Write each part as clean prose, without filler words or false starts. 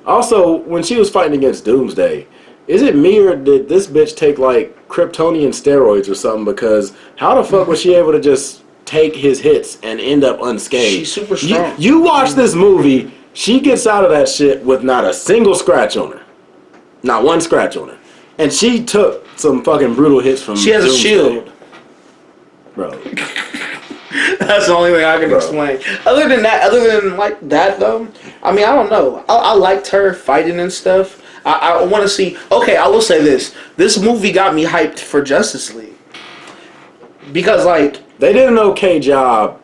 Also, when she was fighting against Doomsday, is it me or did this bitch take like Kryptonian steroids or something? Because how the fuck was she able to just take his hits and end up unscathed? She's super strong. You watch this movie, she gets out of that shit with not a single scratch on her. Not one scratch on her. And she took some fucking brutal hits from She has Doomsday. a shield. Bro. That's the only thing I can explain. Other than that though, I mean, I don't know. I liked her fighting and stuff. I want to see. Okay, I will say this. This movie got me hyped for Justice League. Because, like... They did an okay job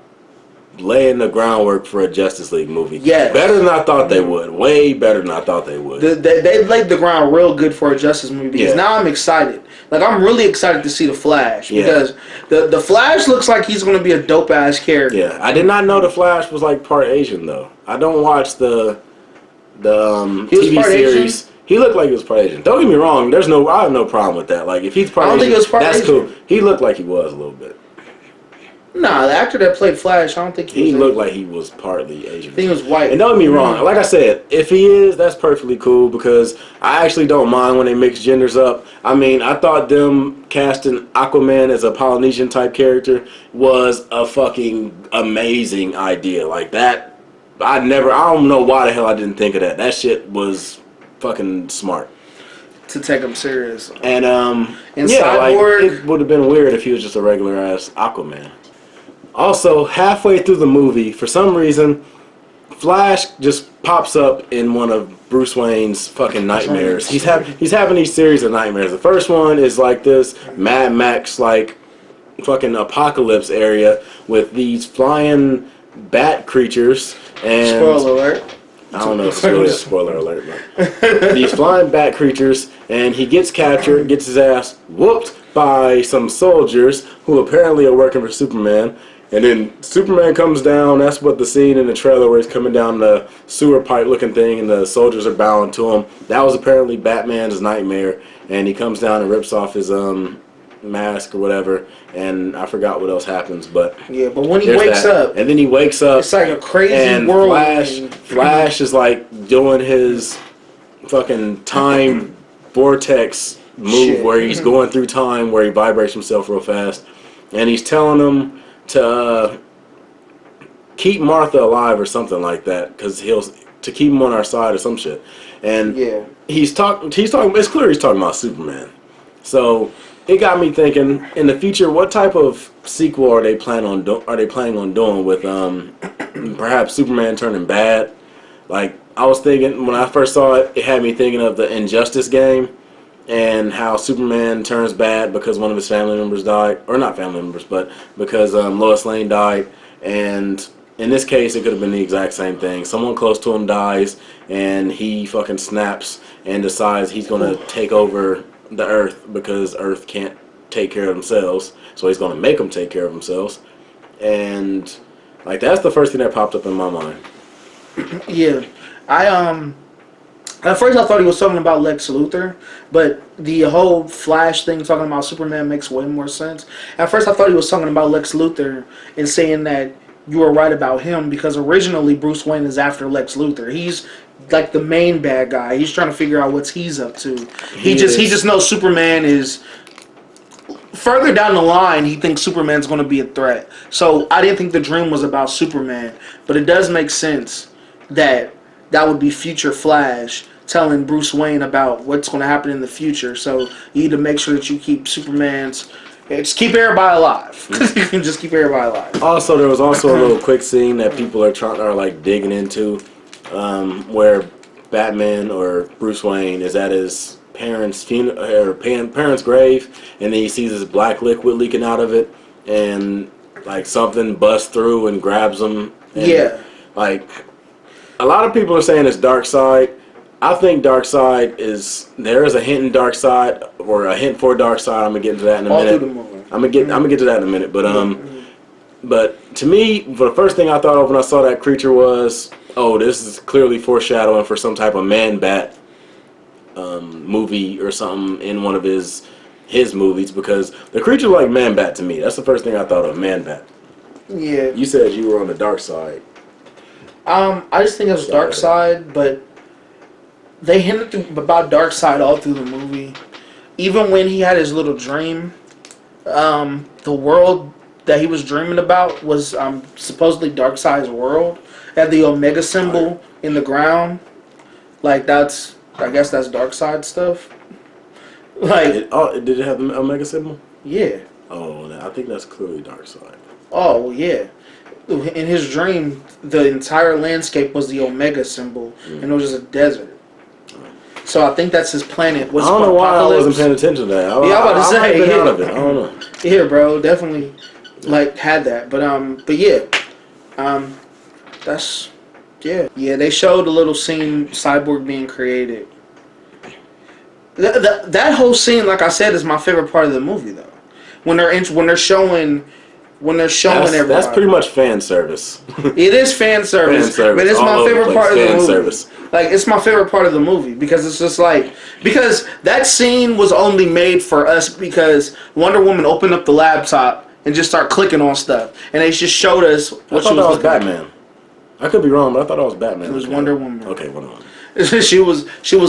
laying the groundwork for a Justice League movie. Yes. Better than I thought they would. Way better than I thought they would. They laid the ground real good for a Justice movie. Because now I'm excited. Like, I'm really excited to see The Flash. Because the Flash looks like he's going to be a dope-ass character. Yeah. I did not know The Flash was, like, part Asian, though. I don't watch the TV series. Asian? He looked like he was part Asian. Don't get me wrong. I have no problem with that. Like, if he's part Asian, think he was part that's Asian. cool. He looked like he was a little bit. Nah, the actor that played Flash, I don't think he looked like he was partly Asian. I think he was white. And don't get me wrong. Like I said, if he is, that's perfectly cool because I actually don't mind when they mix genders up. I mean, I thought them casting Aquaman as a Polynesian type character was a fucking amazing idea. Like that, I don't know why the hell I didn't think of that. That shit was fucking smart. To take him serious. And Cyborg, like, it would have been weird if he was just a regular ass Aquaman. Also, halfway through the movie, for some reason, Flash just pops up in one of Bruce Wayne's fucking nightmares. He's having these series of nightmares. The first one is like this Mad Max like fucking apocalypse area with these flying bat creatures and spoiler alert. I don't know if it's really a spoiler alert, but these flying bat creatures, and he gets captured, gets his ass whooped by some soldiers who apparently are working for Superman. And then Superman comes down. That's what the scene in the trailer where he's coming down the sewer pipe looking thing and the soldiers are bowing to him. That was apparently Batman's nightmare. And he comes down and rips off his mask or whatever. And I forgot what else happens. But yeah, but when he wakes up. And then he wakes up. It's like a crazy and world. Flash is like doing his fucking time vortex move where he's going through time where he vibrates himself real fast. And he's telling them to keep Martha alive or something like that, because to keep him on our side or some shit. And he's talking. It's clear he's talking about Superman. So it got me thinking: in the future, what type of sequel are they planning on doing with perhaps Superman turning bad? Like I was thinking when I first saw it, it had me thinking of the Injustice game. And how Superman turns bad because one of his family members died. Or not family members, but because Lois Lane died. And in this case, it could have been the exact same thing. Someone close to him dies, and he fucking snaps and decides he's going to take over the Earth because Earth can't take care of themselves. So he's going to make them take care of themselves. And, like, that's the first thing that popped up in my mind. Yeah. At first, I thought he was talking about Lex Luthor, but the whole Flash thing talking about Superman makes way more sense. At first, I thought he was talking about Lex Luthor and saying that you were right about him because originally Bruce Wayne is after Lex Luthor. He's like the main bad guy. He's trying to figure out what he's up to. He just knows Superman is further down the line. He thinks Superman's going to be a threat. So I didn't think the dream was about Superman, but it does make sense that would be future Flash telling Bruce Wayne about what's going to happen in the future. So you need to make sure that you keep just keep everybody alive. You can just keep everybody alive. Also, there was also a little quick scene that people are like digging into, where Batman or Bruce Wayne is at his parents' parents' grave, and then he sees this black liquid leaking out of it, and like something busts through and grabs him. And, like a lot of people are saying it's Darkseid. I think Darkseid there is a hint in Darkseid or a hint for Darkseid. I'm gonna get into that in a minute. I'm gonna get to that in a minute. But to me, the first thing I thought of when I saw that creature was, oh, this is clearly foreshadowing for some type of Man-Bat movie or something in one of his movies, because the creature like Man-Bat to me. That's the first thing I thought of, Man-Bat. Yeah. You said you were on the dark side. I just think it was Darkseid, but They hinted about Darkseid all through the movie. Even when he had his little dream, the world that he was dreaming about was supposedly Darkseid's world. It had the Omega symbol in the ground. Like I guess that's Darkseid stuff. Like, did it have the Omega symbol? Yeah. Oh, I think that's clearly Darkseid. Oh, yeah. In his dream, the entire landscape was the Omega symbol, and it was just a desert. So I think that's his planet. I don't know why I wasn't paying attention to that. I'm about to say, been out of it. I don't know. Yeah, bro, definitely, had that. But yeah, that's yeah. They showed a little scene, Cyborg being created. That whole scene, like I said, is my favorite part of the movie, though. When they're showing everybody. That's pretty much fan service. It is fan service, but it's my favorite part of the movie. Service. Like, it's my favorite part of the movie because it's just because that scene was only made for us because Wonder Woman opened up the laptop and just started clicking on stuff, and they just showed us what she was Batman. I could be wrong, but I thought it was Batman. It was Wonder Woman. Okay, Wonder Woman. she was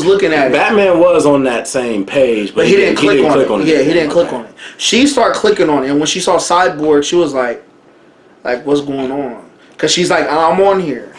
looking at it. Batman was on that same page, but he didn't click on it. Yeah, he didn't click on it. She started clicking on it, and when she saw Cyborg, she was like, what's going on? Because she's like, I'm on here.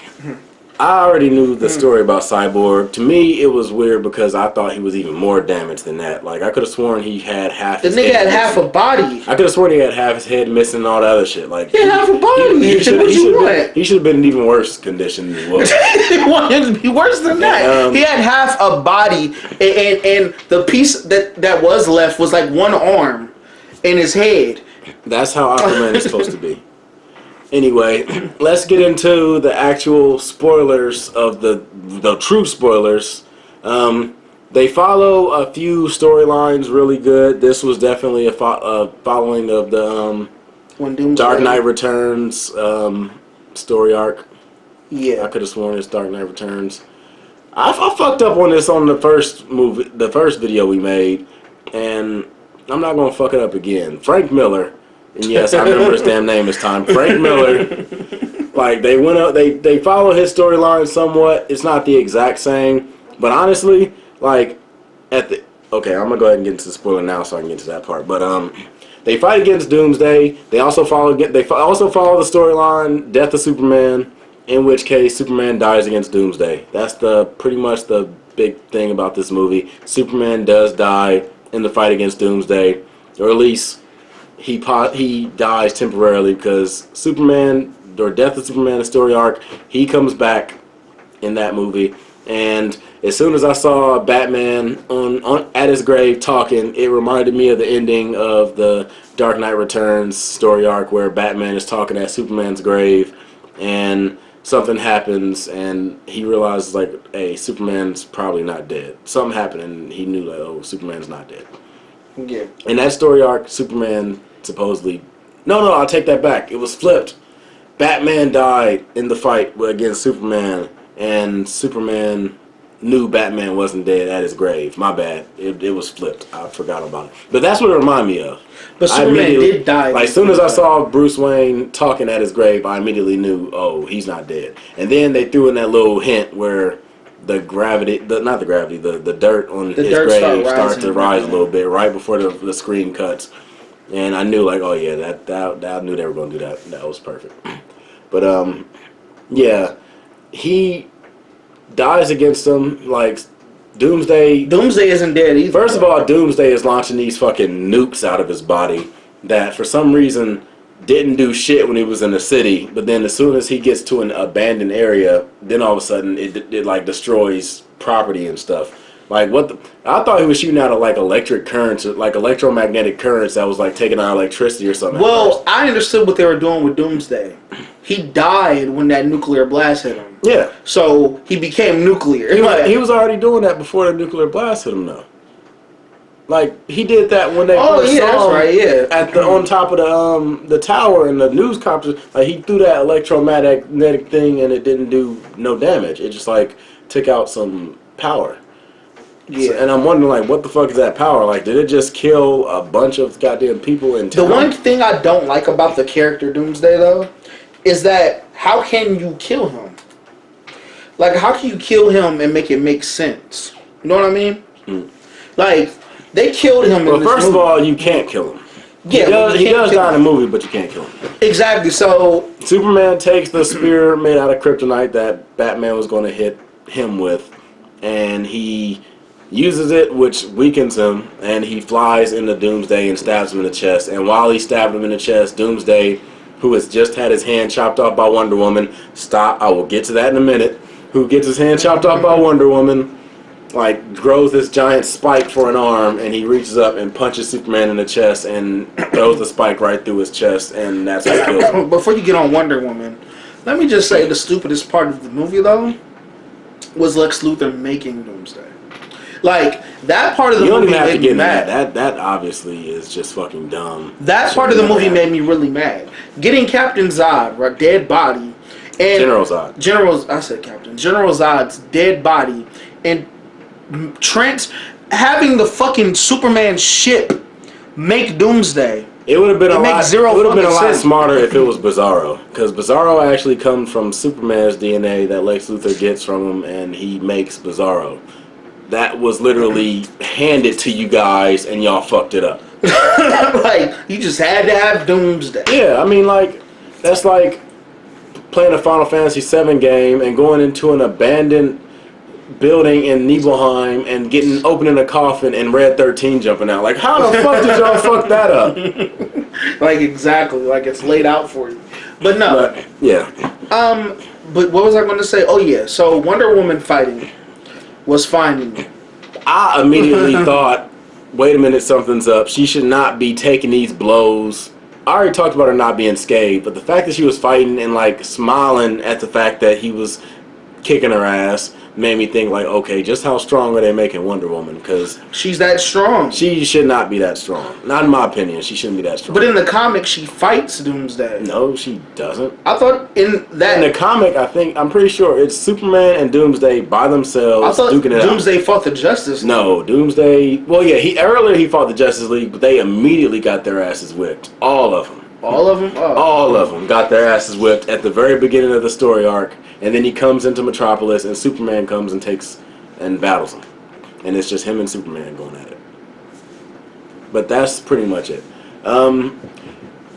I already knew the story about Cyborg. To me, it was weird because I thought he was even more damaged than that. Like, I could have sworn he had half his head. The nigga had half a body. I could have sworn he had half his head missing and all that other shit. Like, he had half a body. He should have been in even worse condition than he was. He wanted to be worse than that. He had half a body, and the piece that was left was like one arm in his head. That's how Aquaman is supposed to be. Anyway, let's get into the actual spoilers of the true spoilers. They follow a few storylines really good. This was definitely a following of the Dark Knight Returns story arc. Yeah, I could have sworn it's Dark Knight Returns. I fucked up on this on the first video we made, and I'm not gonna fuck it up again. Frank Miller. And yes, I remember his damn name this time. Frank Miller. Like, they went up, they follow his storyline somewhat. It's not the exact same, but honestly, like, okay, I'm gonna go ahead and get into the spoiler now, so I can get to that part. But they fight against Doomsday. They also follow the storyline Death of Superman, in which case Superman dies against Doomsday. That's pretty much the big thing about this movie. Superman does die in the fight against Doomsday, or at least he dies temporarily because Superman, or Death of Superman, the story arc, he comes back in that movie. And as soon as I saw Batman at his grave talking, it reminded me of the ending of the Dark Knight Returns story arc where Batman is talking at Superman's grave and something happens and he realizes, like, hey, Superman's probably not dead. Something happened and he knew, like, oh, Superman's not dead. Yeah. In that story arc, Superman supposedly... No, I'll take that back. It was flipped. Batman died in the fight against Superman, and Superman knew Batman wasn't dead at his grave. My bad. It was flipped. I forgot about it. But that's what it reminded me of. But Superman did die. Like, as soon as I saw Bruce Wayne talking at his grave, I immediately knew, oh, he's not dead. And then they threw in that little hint where the dirt on his grave starts to rise a little bit right before the screen cuts. And I knew, like, oh yeah, that I knew they were going to do that. That was perfect. But yeah, he dies against them. Like, Doomsday isn't dead either. First of all, Doomsday is launching these fucking nukes out of his body that for some reason didn't do shit when he was in the city, but then as soon as he gets to an abandoned area, then all of a sudden it like destroys property and stuff. Like, I thought he was shooting out of, like, electric currents, like electromagnetic currents that was, like, taking out electricity or something. Well, I understood what they were doing with Doomsday. He died when that nuclear blast hit him. Yeah. So he became nuclear. He was already doing that before the nuclear blast hit him, though. Like, he did that when they first saw him on top of the tower and the news conference. Like, he threw that electromagnetic thing and it didn't do no damage. It just, like, took out some power. Yeah. So, and I'm wondering, like, what the fuck is that power? Like, did it just kill a bunch of goddamn people in town? The one thing I don't like about the character Doomsday, though, is that how can you kill him? Like, how can you kill him and make it make sense? You know what I mean? Mm. Like, they killed him in this first movie. of all, you can't kill him. Yeah, he does die in the movie, but you can't kill him. Exactly. So Superman takes the spear made out of kryptonite that Batman was going to hit him with, and he uses it, which weakens him, and he flies into Doomsday and stabs him in the chest. And while he stabbed him in the chest, Doomsday, who has just had his hand chopped off by Wonder Woman, I will get to that in a minute, who gets his hand chopped off by Wonder Woman, like, grows this giant spike for an arm, and he reaches up and punches Superman in the chest and throws the spike right through his chest, and that's what kills him. Before you get on Wonder Woman, let me just say the stupidest part of the movie, though, was Lex Luthor making Doomsday. Like, that part of the movie made me mad. That obviously is just fucking dumb. That part of the movie made me really mad. Getting Captain Zod, right, dead body, and General Zod. General Zod's dead body, and Trent having the fucking Superman ship make Doomsday. It would have been a lot smarter if it was Bizarro, because Bizarro actually comes from Superman's DNA that Lex Luthor gets from him, and he makes Bizarro. That was literally handed to you guys, and y'all fucked it up. Like, you just had to have Doomsday. Yeah, I mean, like, that's like playing a Final Fantasy VII game and going into an abandoned building in Nibelheim and opening a coffin and Red 13 jumping out. Like, how the fuck did y'all fuck that up? Like, exactly. Like, it's laid out for you. But no. Yeah. But what was I going to say? Oh, yeah. So, Wonder Woman fighting was fine. I immediately thought, wait a minute, something's up. She should not be taking these blows. I already talked about her not being scathed, but the fact that she was fighting and, like, smiling at the fact that he was kicking her ass made me think, like, okay, just how strong are they making Wonder Woman? Because she's that strong. She should not be that strong. Not in my opinion. She shouldn't be that strong. But in the comic, she fights Doomsday. No, she doesn't. I thought in the comic, I'm pretty sure it's Superman and Doomsday by themselves. I thought duking it Doomsday out. fought the Justice League. No, Doomsday. Well, yeah, earlier he fought the Justice League, but they immediately got their asses whipped. All of them. All of them? Oh. All of them got their asses whipped at the very beginning of the story arc, and then he comes into Metropolis, and Superman comes and takes and battles him, and it's just him and Superman going at it. But that's pretty much it.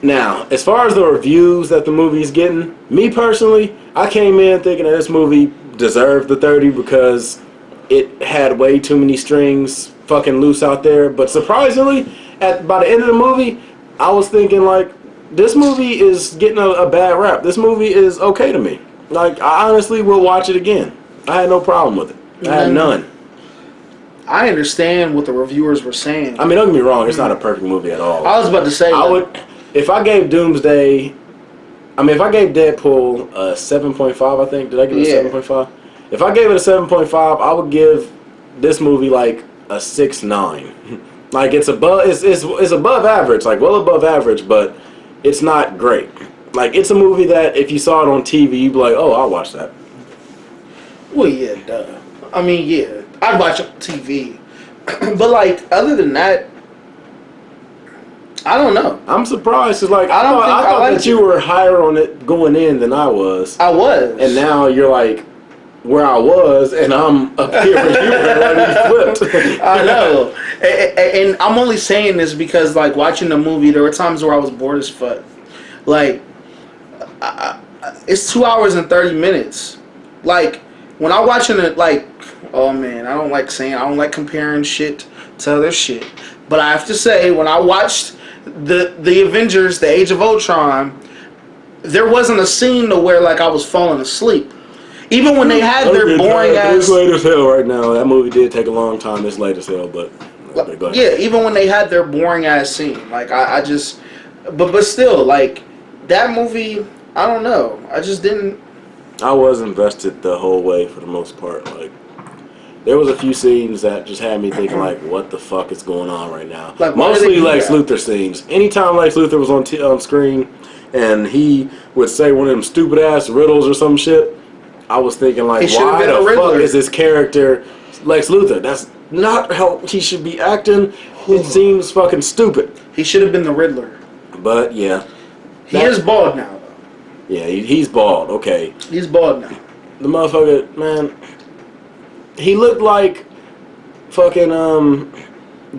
Now, as far as the reviews that the movie's getting, me personally, I came in thinking that this movie deserved the 30 because it had way too many strings fucking loose out there. But surprisingly, by the end of the movie, I was thinking, like, this movie is getting a bad rap. This movie is okay to me. Like, I honestly will watch it again. I had no problem with it. I had none. I understand what the reviewers were saying. I mean, don't get me wrong, it's not a perfect movie at all. I was about to say if I gave Doomsday, if I gave Deadpool a 7.5, I think. Did I give it a 7.5? If I gave it a 7.5, I would give this movie like a 6.9. Like, it's above average, like well above average, but it's not great. Like, it's a movie that if you saw it on TV, you'd be like, oh, I'll watch that. Well, yeah, duh. I mean, yeah, I'd watch it on TV. But, like, other than that, I don't know. I'm surprised, because, like, I thought that you were higher on it going in than I was. I was. And now you're, like, where I was, and I'm up here where you were, like, you flipped. I know. And I'm only saying this because, like, watching the movie, there were times where I was bored as fuck. Like, it's 2 hours and 30 minutes. Like, when I'm watching it, like, oh man, I don't like comparing shit to other shit. But I have to say, when I watched the Avengers, The Age of Ultron, there wasn't a scene to where, like, I was falling asleep. Even when they had their boring ass... It's late as hell right now. That movie did take a long time. It's late as hell, but... Okay, go ahead. Yeah, even when they had their boring ass scene. Like, I just... But still, like, that movie, I don't know. I just didn't... I was invested the whole way for the most part. Like, there was a few scenes that just had me thinking, like, what the fuck is going on right now? Like, mostly Lex Luthor scenes. Anytime Lex Luthor was on screen and he would say one of them stupid ass riddles or some shit, I was thinking, like, why the fuck is this character Lex Luthor? That's not how he should be acting. It seems fucking stupid. He should have been the Riddler. But yeah, he is bald now. Yeah, he's bald. Okay. He's bald now. the motherfucker, man, he looked like fucking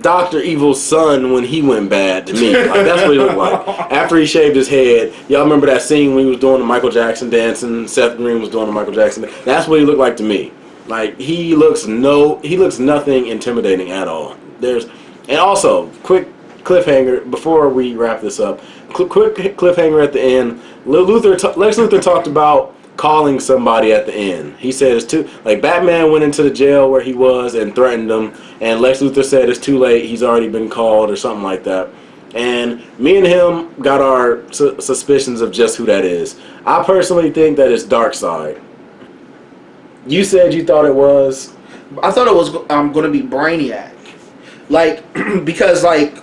Dr. Evil's son when he went bad to me. Like, that's what he looked like. After he shaved his head, y'all remember that scene when he was doing the Michael Jackson dancing, Seth Green was doing the Michael Jackson dance? That's what he looked like to me. Like, he looks nothing intimidating at all. And also, quick cliffhanger before we wrap this up. Quick cliffhanger at the end. Lex Luthor talked about calling somebody at the end. He said it's too, like, Batman went into the jail where he was and threatened him, and Lex Luthor said it's too late, he's already been called or something like that. And me and him got our suspicions of just who that is. I personally think that it's Darkseid. You said you thought it was. I thought it was going to be Brainiac, like because like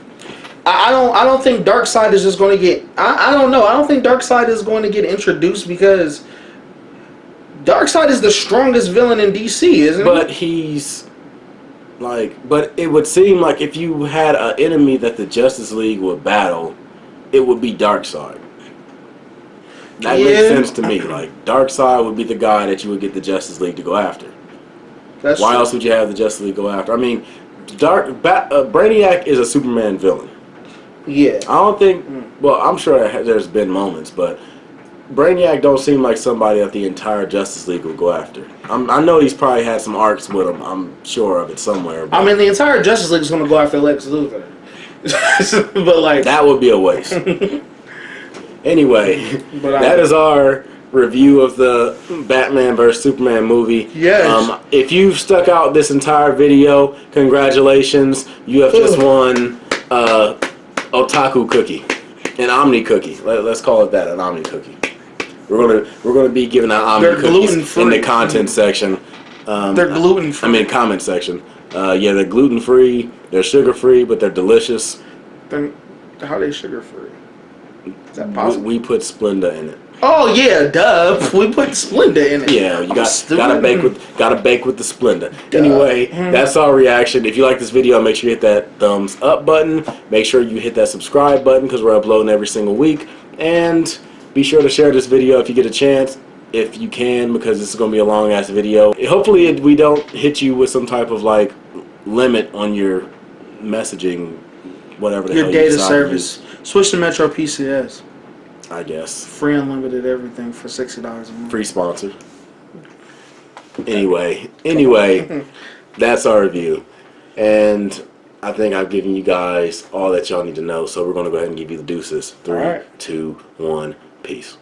I don't think Darkseid is just going to get. I don't know. I don't think Darkseid is going to get introduced because Darkseid is the strongest villain in DC, isn't he? But he's like, but it would seem like if you had an enemy that the Justice League would battle, it would be Darkseid. That makes sense to me. Like, Darkseid would be the guy that you would get the Justice League to go after. Why else would you have the Justice League go after? I mean, Brainiac is a Superman villain. Yeah. I don't think. Well, I'm sure there's been moments, but Brainiac don't seem like somebody that the entire Justice League would go after. I know he's probably had some arcs with him. I'm sure of it somewhere. I mean, the entire Justice League is going to go after Lex Luthor. But like that would be a waste. Anyway, that is our review of the Batman vs Superman movie. Yes. If you've stuck out this entire video, congratulations. You have just won Otaku cookie, an Omni cookie. Let's call it that, an Omni cookie. We're gonna be giving out Omni cookies in the content section. They're gluten free. I mean, comment section. Yeah, they're gluten free. They're sugar free, but they're delicious. Then how are they sugar free? Is that possible? We put Splenda in it. Oh yeah, duh. We put Splenda in it. Yeah, you gotta bake with the Splenda. Duh. Anyway, that's our reaction. If you like this video, make sure you hit that thumbs up button. Make sure you hit that subscribe button because we're uploading every single week. And be sure to share this video if you get a chance, if you can, because this is gonna be a long ass video. Hopefully, we don't hit you with some type of like limit on your messaging, whatever the hell your data service. Switch to Metro PCS. I guess. Free unlimited everything for $60 a month. Free sponsor. Anyway, that's our review. And I think I've given you guys all that y'all need to know. So we're going to go ahead and give you the deuces. 3, 2, 1, peace.